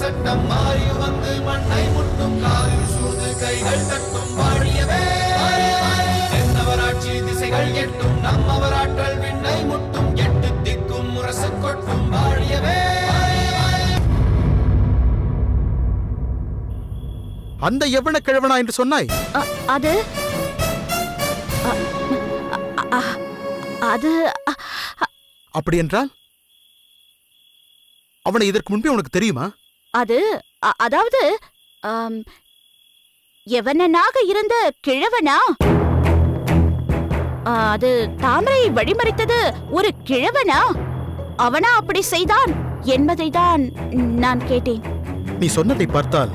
சட்டம் மாறி வந்து மண்ணை முட்டும் காலில் சூழ்ந்து கைகள் தட்டும் வாழியவே தென்னவராட்சி திசைகள் எட்டும் நம்மவராற்றல் விண்ணை முட்டும் எட்டு திக்கும் முரசு கொட்டும் வாழியவே. அந்த எவ்வளவு கிழவனா என்று சொன்னாய்? அது அது அப்படி என்றால் அவனை இதற்கு முன்பே உனக்கு தெரியுமா? அது அதாவது எவனாக இருந்த கிழவனா? அது தாமரை வழிமறித்தது ஒரு கிழவனா? அவனா அப்படி செய்தான் என்பதை தான் நான் கேட்டேன். நீ சொன்னதை பார்த்தால்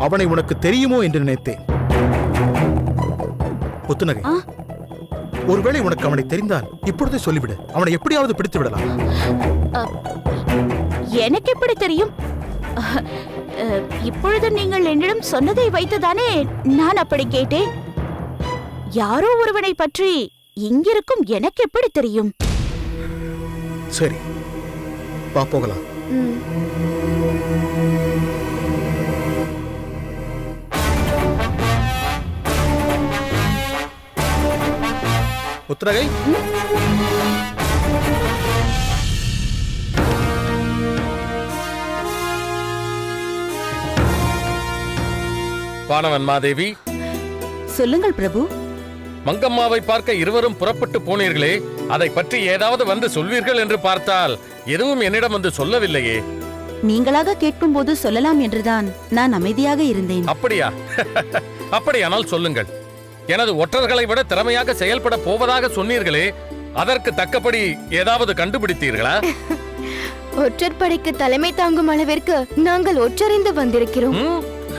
அவனை உனக்கு தெரியுமோ என்று நினைத்தேன். புத்துநகை, ஒருவேளை உனக்கு அவனை தெரிந்தால் இப்பொழுதே சொல்லிவிடு. அவனை எப்படியாவது பிடித்து விடலாம். எனக்கு எப்படி தெரியும்? இப்பொழுது நீங்கள் என்னிடம் சொன்னதை வைத்துதானே நான் அப்படி கேட்டேன். யாரோ ஒருவனை பற்றி இங்கிருக்கும் எனக்கு எப்படி தெரியும்? சரி, வா போகலாம். புத்திரகை, வானவன் மாதேவி. சொல்லுங்கள் பிரபு. மங்கம்மாவை பார்க்க இருவரும் புறப்பட்டு போனீர்களே, அதை பற்றி ஏதாவது வந்து சொல்வீர்கள் என்று பார்த்தால் எதுவும் என்னிடம் வந்து சொல்லவில்லையே. நீங்களாக கேட்கும் போது சொல்லலாம் என்றுதான் நான் அமைதியாக இருந்தேன். அப்படியா? அப்படியானால் சொல்லுங்கள். எனது ஒற்றர்களை விட திறமையாக செயல்பட போவதாக சொன்னீர்களே, அதற்கு தக்கபடி ஏதாவது கண்டுபிடித்தீர்களா? ஒற்றர் படைக்கு தலைமை தாங்கும் அளவிற்கு நாங்கள் ஒற்றறிந்து வந்திருக்கிறோம்.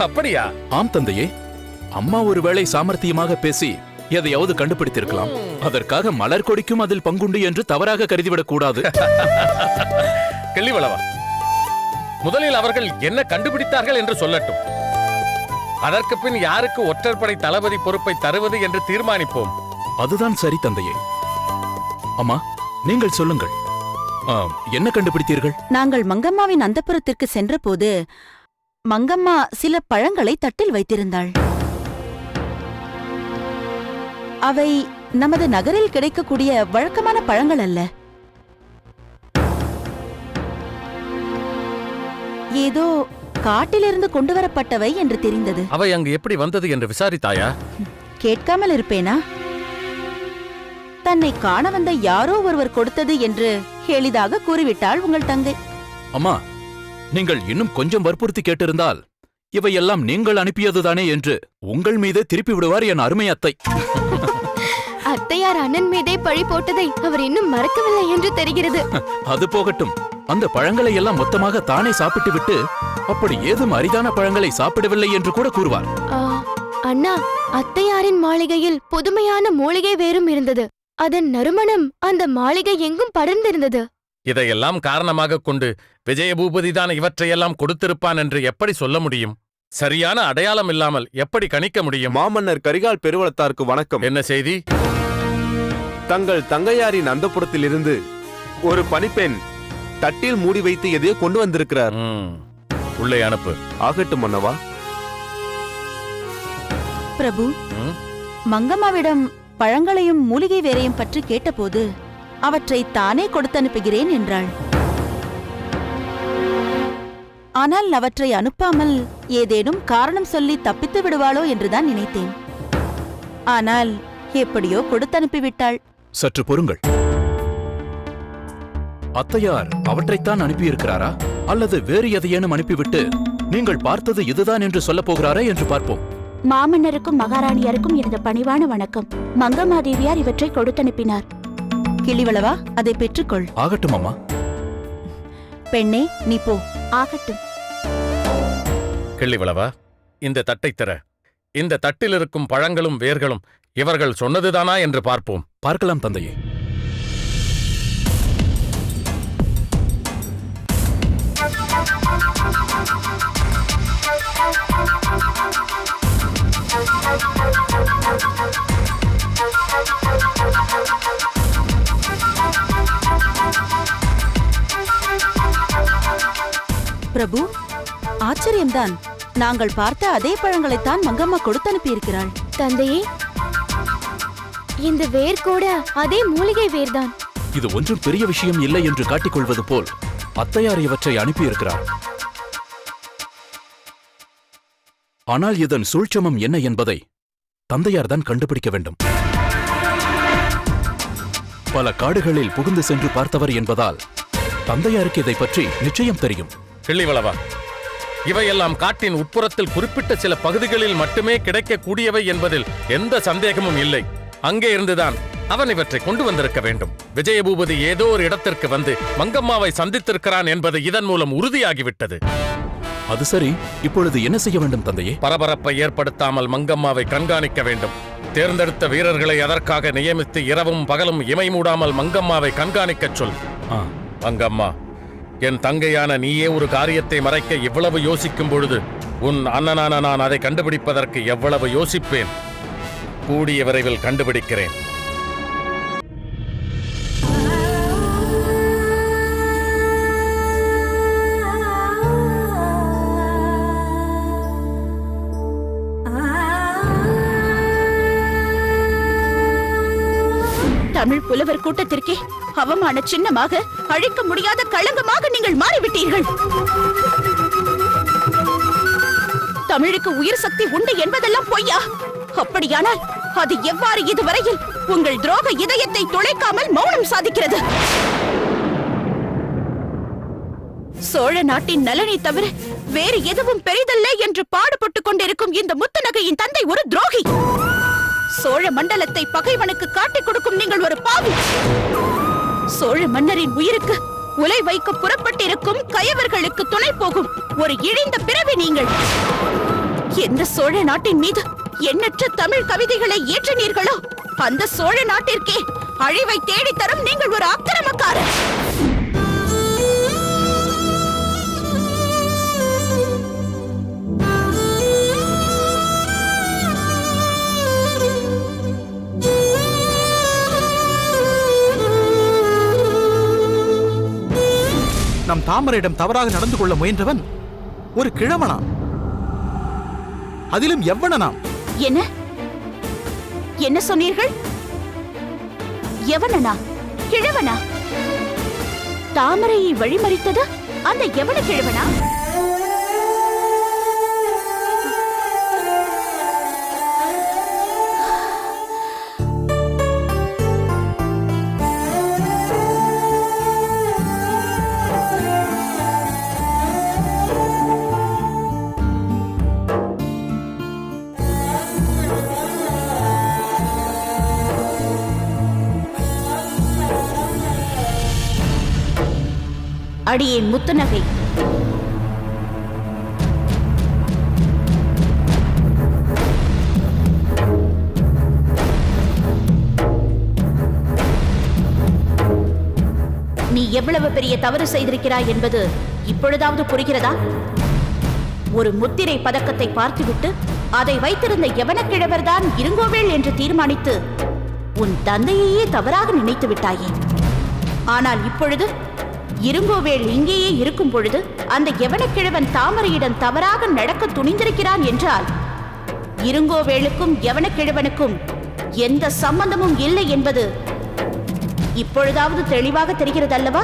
அப்படியா? ஆம் தந்தையே, அம்மா ஒருவேளை சாமர்த்தியமாக பேசி எதையாவது கண்டுபிடித்திருக்கலாம். அதற்காக மலர் கொடிக்கும் அதில் பங்குண்டு என்று தவறாக கருதிவிடக் கூடாது. கிள்ளிவளவா, முதலில் அவர்கள் என்ன கண்டுபிடித்தார்கள் என்று சொல்லட்டும். அதற்கு பின் யாருக்கு ஒற்றர் படை தளபதி பொறுப்பை தருவது என்று தீர்மானிப்போம். அதுதான் சரி தந்தையே. அம்மா, நீங்கள் சொல்லுங்கள், என்ன கண்டுபிடித்தீர்கள்? நாங்கள் மங்கம்மாவின் அந்தப்புறத்திற்கு சென்ற போது மங்கம்மா சில பழங்களை தட்டில் வைத்திருந்தாள். அவை நமது நகரில் கிடைக்கக்கூடிய வழக்கமான பழங்கள் அல்ல. ஏதோ காட்டிலிருந்து கொண்டு வரப்பட்டவை என்று தெரிந்தது. அவை அங்கு எப்படி வந்தது என்று விசாரித்தாயா? கேட்காமல் இருப்பேனா? தன்னை காண வந்த யாரோ ஒருவர் கொடுத்தது என்று எளிதாக கூறிவிட்டாள் உங்கள் தங்கை. அம்மா, நீங்கள் இன்னும் கொஞ்சம் வற்புறுத்தி கேட்டிருந்தால் இவையெல்லாம் நீங்கள் அனுப்பியதுதானே என்று உங்கள் மீதே திருப்பி விடுவார் என் அருமை அத்தை. அத்தையார் அண்ணன் மீதே பழி போட்டதை அவர் இன்னும் மறக்கவில்லை என்று தெரிகிறது. அது போகட்டும், அந்த பழங்களை எல்லாம் மொத்தமாக தானே சாப்பிட்டு விட்டு அப்படி ஏதும் அரிதான பழங்களை சாப்பிடவில்லை என்று கூட கூறுவார். அண்ணா, அத்தையாரின் மாளிகையில் புதுமையான மூலிகை வேறும் இருந்தது. அதன் நறுமணம் அந்த மாளிகை எங்கும் படர்ந்திருந்தது. இதையெல்லாம் காரணமாக கொண்டு விஜயபூபதிதான் இவற்றையெல்லாம் கொடுத்திருப்பான் என்று எப்படி சொல்ல முடியும்? சரியான அடையாளம் இல்லாமல் எப்படி கணிக்க முடியும்? மாமன்னர் கரிகால் பெருவளத்தாருக்கு வணக்கம். என்ன செய்தி? தங்கள் தங்கையாரின் அந்தப்புறத்திலிருந்து ஒரு பணிப்பெண் தட்டில் மூடி வைத்து எதையோ கொண்டு வந்திருக்கிறார். உள்ளே அனுப்பு. ஆகட்டும் மன்னவா. பிரபு, மங்கம்மாவிடம் பழங்களையும் மூலிகை வேறையும் பற்றி கேட்டபோது அவற்றை தானே கொடுத்து அனுப்புகிறேன் என்றாள். ஆனால் அவற்றை அனுப்பாமல் ஏதேனும் காரணம் சொல்லி தப்பித்து விடுவாளோ என்றுதான் நினைத்தேன். ஆனால் எப்படியோ கொடுத்து அனுப்பிவிட்டாள். சற்று பொறுங்கள். அத்தையார் அவற்றைத்தான் அனுப்பியிருக்கிறாரா, அல்லது வேறு எதையேனும் அனுப்பிவிட்டு நீங்கள் பார்த்தது இதுதான் என்று சொல்லப் போகிறாரா என்று பார்ப்போம். மாமன்னருக்கும் மகாராணியாருக்கும் இருந்த பணிவான வணக்கம். மங்கம்மாதேவியார் இவற்றை கொடுத்தனுப்பினார். கிளிவளவா, அதை பெற்றுக்கொள். ஆகட்டும் அம்மா. பெண்ணே, நீ போ. ஆகட்டும். கிள்ளிவளவா, இந்த தட்டை தர. இந்த தட்டில் இருக்கும் பழங்களும் வேர்களும் இவர்கள் சொன்னதுதானா என்று பார்ப்போம். பார்க்கலாம் தந்தையே. பிரபு, ஆச்சரியம்தான். நாங்கள் பார்த்த அதே பழங்களைத்தான் மங்கம்மா கொடுத்து அனுப்பியிருக்கிறாள். தந்தையே, இந்த வேர் கூட அதே மூலிகை வேர்தான். இது ஒன்றும் பெரிய விஷயம் இல்லை என்று காட்டிக்கொள்வது போல் அத்தையார் இவற்றை அனுப்பியிருக்கிறார். ஆனால் இதன் சூழ்ச்சமம் என்ன என்பதை தந்தையார் தான் கண்டுபிடிக்க வேண்டும். பல காடுகளில் புகுந்து சென்று பார்த்தவர் என்பதால் தந்தையாருக்கு இதை பற்றி நிச்சயம் தெரியும். கிள்ளிவளவா, இவையெல்லாம் காட்டின் உட்புறத்தில் குறிப்பிட்ட சில பகுதிகளில் மட்டுமே கிடைக்கக்கூடியவை என்பதில் எந்த சந்தேகமும் இல்லை. அங்கே இருந்துதான் அவன் இவற்றை கொண்டு வந்திருக்க வேண்டும். விஜயபூபதி ஏதோ ஒரு இடத்திற்கு வந்து மங்கம்மாவை சந்தித்திருக்கிறான் என்பது இதன் மூலம் உறுதியாகிவிட்டது. அது சரி, இப்பொழுது என்ன செய்ய வேண்டும் தந்தையே? பரபரப்பை ஏற்படுத்தாமல் மங்கம்மாவை கண்காணிக்க வேண்டும். தேர்ந்தெடுத்த வீரர்களை அதற்காக நியமித்து இரவும் பகலும் இமை மூடாமல் மங்கம்மாவை கண்காணிக்கச் சொல். மங்கம்மா, என் தங்கையான நீயே ஒரு காரியத்தை மறைக்க இவ்வளவு யோசிக்கும் பொழுது உன் அண்ணனான நான் அதை கண்டுபிடிப்பதற்கு எவ்வளவு யோசிப்பேன். கூடிய விரைவில் கண்டுபிடிக்கிறேன். தமிழ் புலவர் கூட்டத்திற்கே அவமான சின்னமாக, அழிக்க முடியாத களங்கமாக நீங்கள் மாறிவிட்டீர்கள். தமிழுக்கு உயிர் சக்தி உண்டு என்பதெல்லாம் பொய்யா? அப்படியானால் அது எவ்வாறு இதுவரையில் உங்கள் துரோக இதயத்தை துளைக்காமல் மௌனம் சாதிக்கிறது? சோழ நாட்டின் நலனை தவிர வேறு எதுவும் பெரிதல்ல என்று பாடுபட்டுக் கொண்டிருக்கும் இந்த முத்துநகையின் தந்தை ஒரு துரோகி. சோழ மண்டலத்தை பகைவனுக்கு காட்டிக் கொடுக்கும் நீங்கள் ஒரு பாவி. சோழ மன்னரின் உயிருக்கு உலை வைக்க புறப்பட்டிருக்கும் கயவர்களுக்கு துணை போகும் ஒரு இழிந்த பிறவி நீங்கள். எந்த சோழ நாட்டின் மீது எண்ணற்ற தமிழ் கவிதைகளை ஏற்றினீர்களோ அந்த சோழ நாட்டிற்கே அழிவை தேடித்தரும் நீங்கள் ஒரு அக்கிரமக்காரர். நம் தாமரையிடம் தவறாக நடந்து கொள்ள முயன்றவன் ஒரு கிழவனா, அதிலும் எவ்வளனாம். என்ன என்ன சொன்னீர்கள்? எவனனா? கிழவனா? தாமரையை வழிமறித்தது அந்த எவன கிழவனா? அடியேன் முத்துநகை. நீ எவ்வளவு பெரிய தவறு செய்திருக்கிறாய் என்பது இப்பொழுதாவது புரிகிறதா? ஒரு முத்திரை பதக்கத்தை பார்த்துவிட்டு அதை வைத்திருந்த யவனக்கிழவர்தான் இருங்கோவேள் என்று தீர்மானித்து உன் தந்தையையே தவறாக நினைத்து விட்டாயே. ஆனால் இப்பொழுது இருங்கோவேள் இங்கேயே இருக்கும் பொழுது அந்த யவனக்கிழவன் தாமரையிடம் தவறாக நடக்க துணிந்திருக்கிறான் என்றால் இருங்கோவேளுக்கும் யவனக்கிழவனுக்கும் எந்த சம்பந்தமும் இல்லை என்பது இப்பொழுதாவது தெளிவாக தெரிகிறது அல்லவா?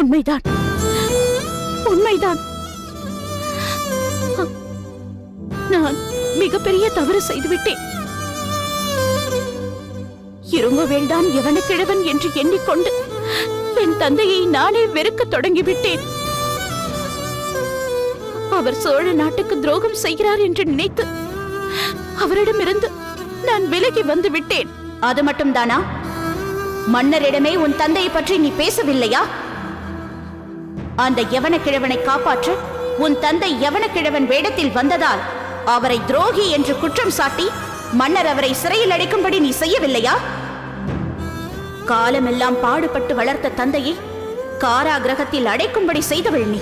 உண்மைதான், உண்மைதான். நான் மிகப்பெரிய தவறு செய்துவிட்டேன். இருங்கோவேள் தான் யவனக்கிழவன் என்று எண்ணிக்கொண்டு என் தந்தையை நானே வெறுக்க தொடங்கிவிட்டேன். அவர் சோழ நாட்டுக்கு துரோகம் செய்கிறார் என்று நினைத்து அவரிடமிருந்து நான் விலகி வந்து விட்டேன். அது மட்டும்தானா? மன்னரிடமே உன் தந்தையை பற்றி நீ பேசவில்லையா? அந்த யவனக்கிழவனை காப்பாற்ற உன் தந்தை யவனக்கிழவன் வேடத்தில் வந்ததால் அவரை துரோகி என்று குற்றம் சாட்டி மன்னர் அவரை சிறையில் அடைக்கும்படி நீ செய்யவில்லையா? காலமெல்லாம் பாடுபட்டு வளர்த்த தந்தையை காராகிரகத்தில் அடைக்கும்படி செய்தவள் நீ.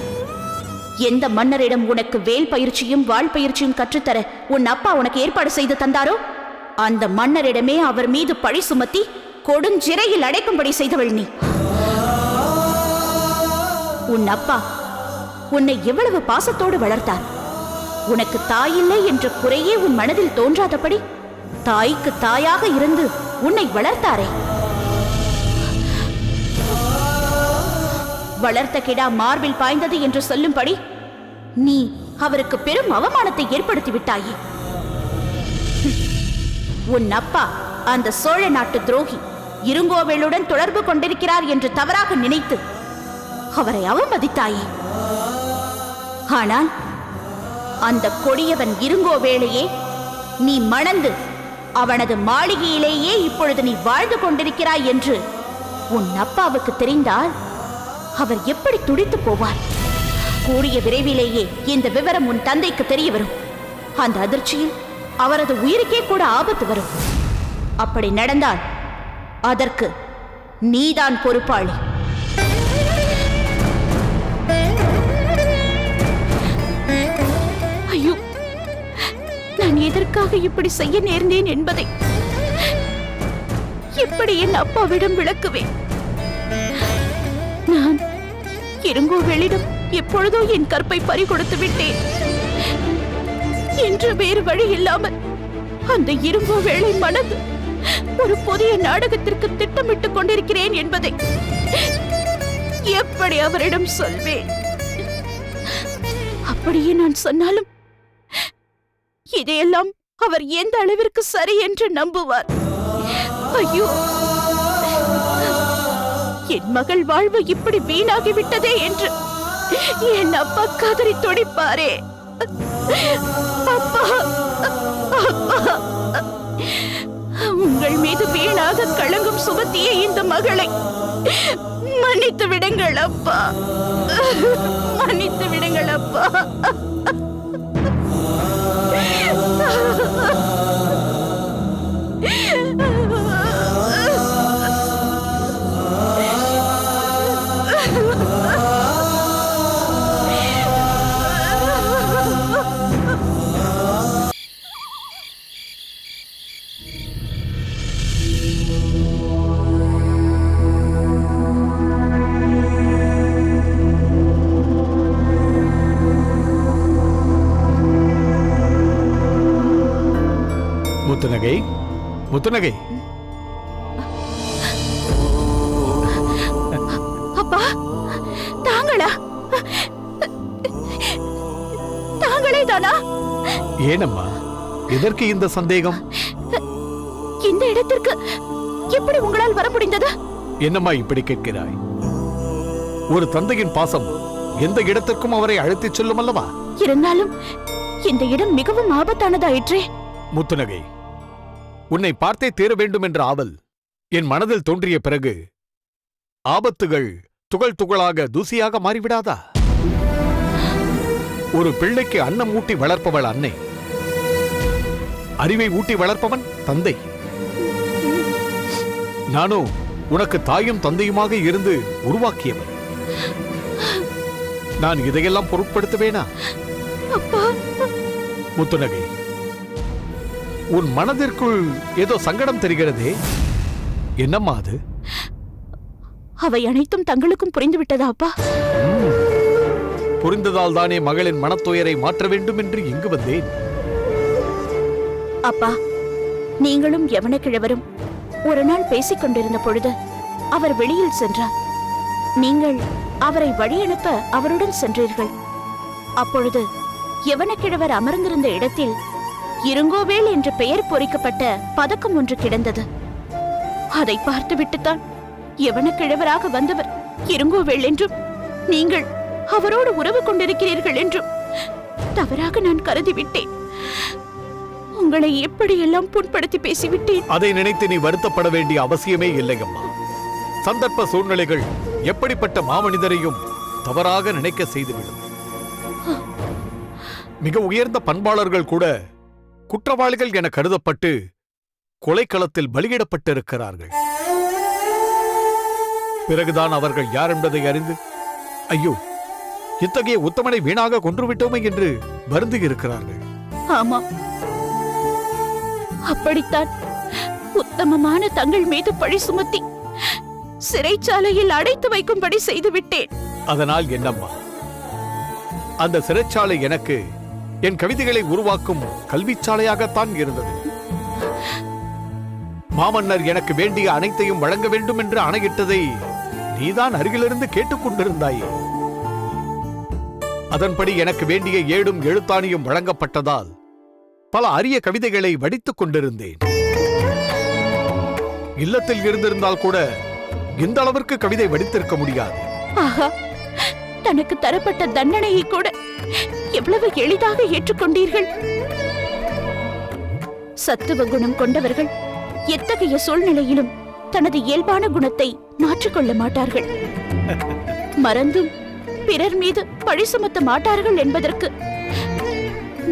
எந்த மன்னரிடம் உனக்கு வேல் பயிற்சியும் வாழ் பயிற்சியும் கற்றுத்தர உன் அப்பா உனக்கு ஏற்பாடு செய்து தந்தாரோ அந்த மன்னரிடமே அவர் மீது பழி சுமத்தி கொடுஞ்சிறையில் அடைக்கும்படி செய்தவள் நீ. உன் அப்பா உன்னை எவ்வளவு பாசத்தோடு வளர்த்தார். உனக்கு தாயில்லை என்ற குறையே உன் மனதில் தோன்றாதபடி தாய்க்கு தாயாக இருந்து உன்னை வளர்த்தாரே. வளர்த்த கிடா மார்பில் பாய்ந்தது என்று சொல்லும்படி நீ அவருக்கு பெரும் அவமானத்தை ஏற்படுத்தி விட்டாயே. உன் அப்பா அந்த சோழ நாட்டு துரோகி இருங்கோவேளுடன் தொடர்பு கொண்டிருக்கிறார் என்று தவறாக நினைத்து அவரை அவமதித்தாயே. ஆனால் அந்த கொடியவன் இருங்கோவேளையே நீ மணந்து அவனது மாளிகையிலேயே இப்பொழுது நீ வாழ்ந்து கொண்டிருக்கிறாய் என்று உன் அப்பாவுக்கு தெரிந்தால் அவர் எப்படி துடித்து போவார். கூடிய விரைவிலேயே இந்த விவரம் உன் தந்தைக்கு தெரிய வரும். அந்த அதிர்ச்சியில் அவரது உயிருக்கே கூட ஆபத்து வரும். அப்படி நடந்தால் அதற்கு நீதான் பொறுப்பாளி. ஐயோ, நான் எதற்காக இப்படி செய்ய நேர்ந்தேன் என்பதை எப்படி என் அப்பாவிடம் விளக்குவேன்? நான் இருங்கோவேளிடம் எப்பொழுதோ என் கற்பை பறிகொடுத்து விட்டேன். என்று வேறு வழி இல்லாமல் அந்த இருங்கோவேளை மனது ஒரு புதிய நாடகத்திற்கு திட்டமிட்டுக் கொண்டிருக்கிறேன் என்பதை எப்படி அவரிடம் சொல்வேன்? அப்படியே நான் சொன்னாலும் இதையெல்லாம் அவர் எந்த அளவிற்கு சரி என்று நம்புவார்? ஐயோ, என் மகள் வாழ்வு இப்படி வீணாகிவிட்டதே என்று என் அப்பா கதறி துடிப்பாரே. அப்பா, அப்பா, உங்கள் மீது வீணாக கலங்கும் சுமத்திய இந்த மகளை மன்னித்து விடுங்கள் அப்பா, மன்னித்து விடுங்கள் அப்பா. முத்துநகை, முத்துநகை. அப்பா, தாங்களா? தாங்களே தானா? ஏனம்மா, எதற்கு இந்த சந்தேகம்? இந்த இடத்திற்கு எப்படி உங்களால் வர முடிந்தது? என்னம்மா இப்படி கேட்கிறாய்? ஒரு தந்தையின் பாசம் எந்த இடத்திற்கும் அவரை அழைத்துச் செல்லும் அல்லவா? இருந்தாலும் இந்த இடம் மிகவும் ஆபத்தானதாயிற்றே. முத்துநகை, உன்னை பார்த்தே தீர வேண்டும் என்ற ஆவல் என் மனதில் தோன்றிய பிறகு ஆபத்துகள் துகள் துகளாக தூசியாக மாறிவிடாதா? ஒரு பிள்ளைக்கு அன்னம் ஊட்டி வளர்ப்பவள் அன்னை, அறிவை ஊட்டி வளர்ப்பவன் தந்தை. நானோ உனக்கு தாயும் தந்தையுமாக இருந்து உருவாக்கியவன். நான் இதையெல்லாம் பொருட்படுத்துவேனா? முத்துநகை, உன் மனதிற்குள் ஏதோ சங்கடம் தெரிகிறதே, என்னம்மா அது? அவை அனைத்தும் தங்களுக்கும் புரிந்துவிட்டதா அப்பா? புரிந்ததால் தானே மகளின் மனத்துயரை மாற்ற வேண்டும் என்று இங்கு வந்தேன். அப்பா, நீங்களும் யவனக்கிழவரும் ஒரு நாள் பேசிக் கொண்டிருந்த பொழுது அவர் வெளியில் சென்றார். நீங்கள் அவரை வழியனுப்ப அவருடன் சென்றீர்கள். அப்பொழுது யவனக்கிழவர் அமர்ந்திருந்த இடத்தில் இருங்கோவேள் என்று பெயர் பொறிக்கப்பட்ட பதக்கம் ஒன்று கிடந்தது. அதை பார்த்துவிட்டுத்தான் யவனக்கிழவராக வந்தவர் இருங்கோவேள் என்றும் நீங்கள் அவரோடு உறவு கொண்டிருக்கிறீர்கள் என்றும் தவறாக நான் கருதிவிட்டேன். உங்களை எப்படியெல்லாம் புண்படுத்தி பேசிவிட்டேன். அதை நினைத்து நீ வருத்தப்பட வேண்டிய அவசியமே இல்லை அம்மா. சந்தர்ப்ப சூழ்நிலைகள் எப்படிப்பட்ட மாமனிதரையும் தவறாக நினைக்க செய்துவிடும். மிக உயர்ந்த பண்பாளர்கள் கூட குற்றவாளிகள் என கருதப்பட்டு கொலைக்களத்தில் பலியிடப்பட்டிருக்கிறார்கள். பிறகுதான் அவர்கள் யார் என்பதை அறிந்து, ஐயோ, இத்தகைய உத்தமனை வீணாக கொன்றுவிட்டோமே என்று வருந்தி இருக்கிறார்கள். ஆமா, அப்படித்தான் உத்தமமான தங்கள் மீது பழி சுமத்தி சிறைச்சாலையில் அடைத்து வைக்கும்படி செய்துவிட்டேன். அதனால் என்னம்மா, அந்த சிறைச்சாலை எனக்கு என் கவிதைகளை உருவாக்கும் கல்விச்சாலையாகத்தான் இருந்தது. மாமன்னர் எனக்கு வேண்டிய அனைத்தையும் வழங்க வேண்டும் என்று ஆணையிட்டதை நீதான் அருகிலிருந்து கேட்டுக்கொண்டிருந்தாயே. அதன்படி எனக்கு வேண்டிய ஏடும் எழுத்தாணியும் வழங்கப்பட்டதால் பல அரிய கவிதைகளை வடித்துக் கொண்டிருந்தேன். இல்லத்தில் இருந்திருந்தால் கூட இந்த அளவிற்கு கவிதை வடித்திருக்க முடியாது. ஆஹா, தனக்கு தரப்பட்ட தண்டனையை கூட எவ்வளவு எளிதாக ஏற்றுக்கொண்டீர்கள். சத்துவ குணம் கொண்டவர்கள் எத்தகைய சூழ்நிலையிலும் தனது இயல்பான குணத்தை மாற்றிக்கொள்ள மாட்டார்கள். மறந்தும் பிறர் மீது பழி சுமத்த மாட்டார்கள் என்பதற்கு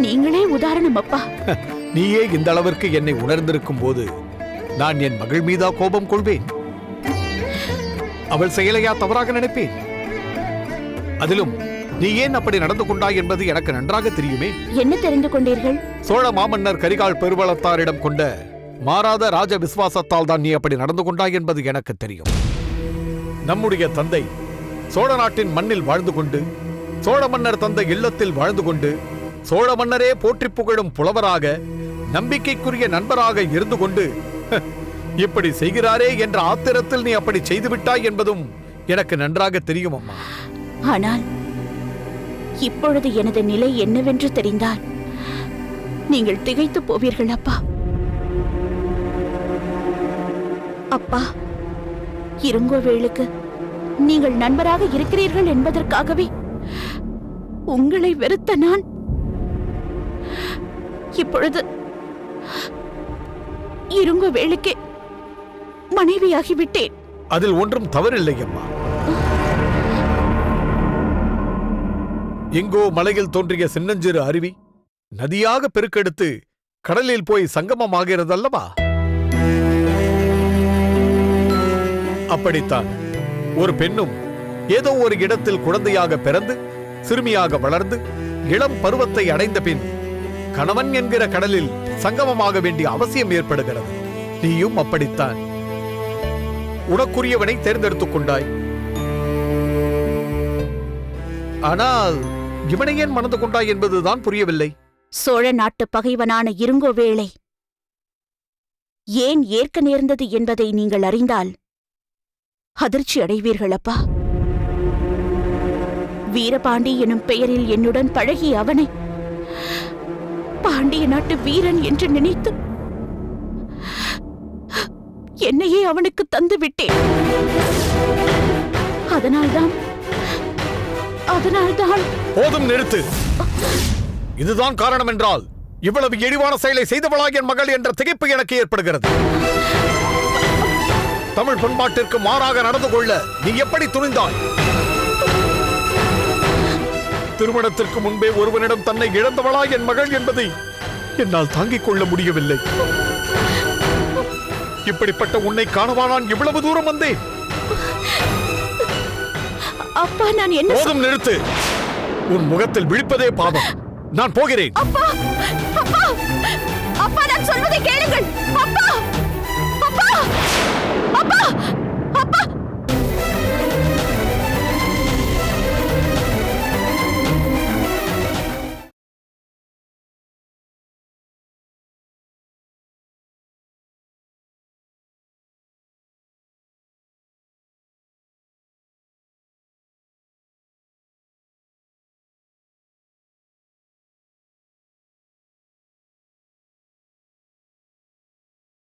நீங்களே உதாரணம் அப்பா. நீயே இந்த அளவிற்கு என்னை உணர்ந்திருக்கும் போது நான் என் மகள் மீதா கோபம் கொள்வேன்? அவள் செயலையா தவறாக நினைப்பேன்? அதிலும் நீ ஏன் அப்படி நடந்து கொண்டாய் என்பது எனக்கு நன்றாக தெரியுமே. என்ன தெரிந்து கொண்டீர்கள்? சோழ மாமன்னர் கரிகால் பெருவளத்தாரிடம் கொண்ட மாறாத ராஜ விசுவாசத்தால் தான் நீ அப்படி நடந்து கொண்டாய் என்பது எனக்கு தெரியும். நம்முடைய தந்தை சோழ நாட்டின் மண்ணில் வாழ்ந்து கொண்டு, சோழ மன்னர் தந்தை இல்லத்தில் வாழ்ந்து கொண்டு, சோழ மன்னரே போற்றி புகழும் புலவராக, நம்பிக்கைக்குரிய நண்பராக இருந்து கொண்டு இப்படி செய்கிறாரே என்ற ஆத்திரத்தில் நீ அப்படி செய்துவிட்டாய் என்பதும் எனக்கு நன்றாக தெரியும் அம்மா. ஆனால் இப்பொழுது எனது நிலை என்னவென்று தெரிந்தால் நீங்கள் திகைத்து போவீர்கள் அப்பா. அப்பா, இருங்கோவேளுக்கு நீங்கள் நண்பராக இருக்கிறீர்கள் என்பதற்காகவே உங்களை வெறுத்த நான் இப்பொழுது இருங்கோவேளுக்கே மனைவியாகிவிட்டேன். அதில் ஒன்றும் தவறில்லை அம்மா. எங்கோ மலையில் தோன்றிய சின்னஞ்சிறு அருவி நதியாக பெருக்கெடுத்து கடலில் போய் சங்கமமாகிறதல்லவா? அப்படித்தான் ஒரு பெண்ணும் ஏதோ ஒரு இடத்தில் குழந்தையாக பிறந்து சிறுமியாக வளர்ந்து இளம் பருவத்தை அடைந்த பின் கணவன் என்கிற கடலில் சங்கமமாக வேண்டிய அவசியம் ஏற்படுகிறது. நீயும் அப்படித்தான் உனக்குரியவனை தேர்ந்தெடுத்துக் கொண்டாய். ஆனால் இவனை ஏன் மணந்து கொண்டாய் என்பதுதான் புரியவில்லை. சோழ நாட்டு பகைவனான இருங்கோவேளை ஏன் ஏற்க நேர்ந்தது என்பதை நீங்கள் அறிந்தால் அதிர்ச்சி அடைவீர்கள் அப்பா. வீரபாண்டி எனும் பெயரில் என்னுடன் பழகிய அவனை பாண்டிய நாட்டு வீரன் என்று நினைத்து என்னையே அவனுக்கு தந்து விட்டேன். அதனால்தான் போதும், நிறுத்து. இதுதான் காரணம் என்றால் இவ்வளவு இழிவான செயலை செய்தவளா என் மகள் என்ற திகைப்பு எனக்கு ஏற்படுகிறது. தமிழ் பண்பாட்டிற்கு மாறாக நடந்து கொள்ள நீ எப்படி துணிந்தாய்? திருமணத்திற்கு முன்பே ஒருவனிடம் தன்னை இழந்தவளா என் மகள் என்பதை என்னால் தாங்கிக் கொள்ள முடியவில்லை. இப்படிப்பட்ட உன்னை காணவா நான் இவ்வளவு தூரம் வந்தேன்? அப்பா, நான் என்ன... போதும், நிறுத்து. உன் முகத்தில் விழிப்பதே பாவம். நான் போகிறேன். அப்பா, அப்பா, அப்பா, நான் சொல்வதை கேளுங்கள். அப்பா,